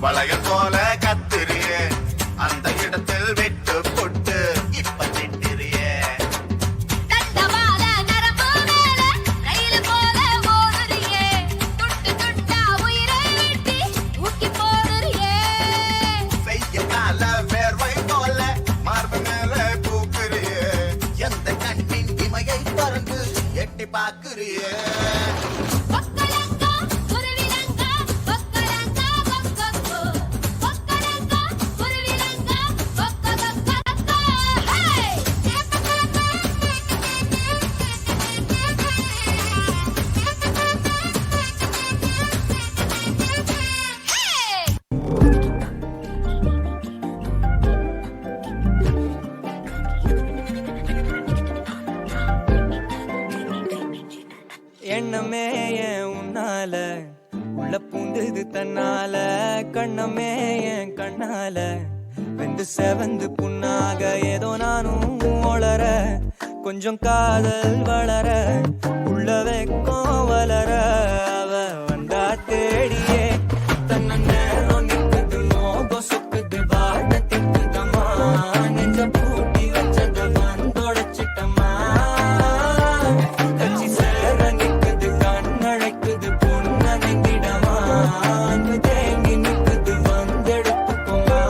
வளையல் போல கத்திரியே அந்த இடத்தில் விட்டு போட்டு இப்ப திட்டிரியே செய்யனால வேர்வை போல மார்பு மேல பூக்குறியே எந்த கண்ணின் இமையை திறந்து எட்டி பாக்குறியே எண்ணமே என் உன்னால உள்ள பூந்தது தன்னால கண்ணமே என் கண்ணால வெந்து செவந்து புண்ணாக ஏதோ நானும் ஒளர கொஞ்சம் காதல் வளர உள்ள வெக்கம் வளர அவ வந்தா தேடியே தன்ன நேரம் நிற்குது மோகம் சுக்குது வாட திட்டுதம்மா நெஞ்ச பூட்டி வச்சத வந்தொடைச்சிட்டம்மா கட்சி சேர நிற்குது கண்ணழைக்குது பொண்ணனைந்திடமா அங்கு தேங்கி நிற்குது வந்தெடுத்துக்குமா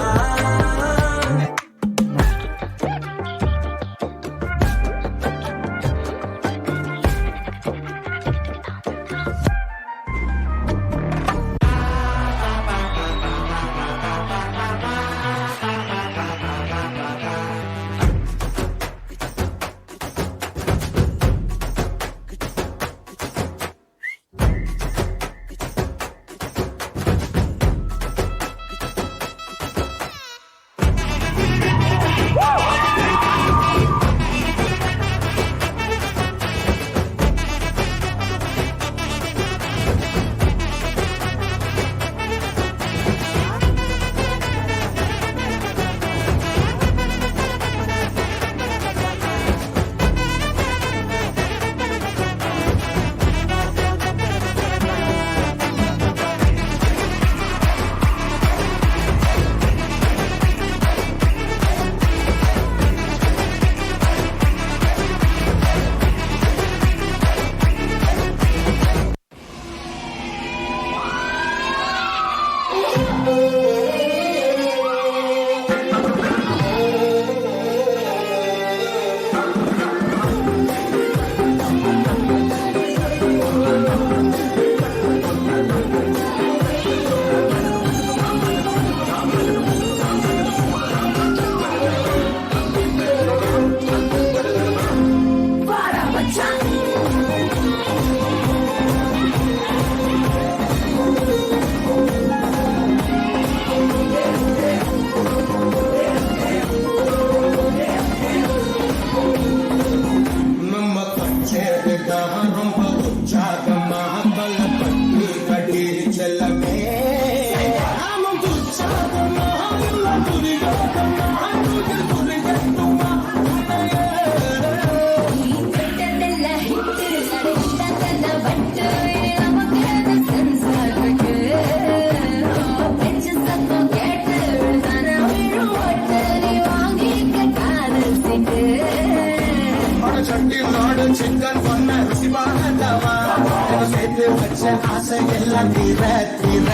சிக்கன் பொண்ண ருசிபானதவா சேர்த்து வச்ச ஆசை எல்லாம் தீர தீர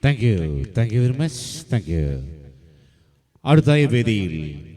Thank you very much. Thank you. அடுத்த வேதியில்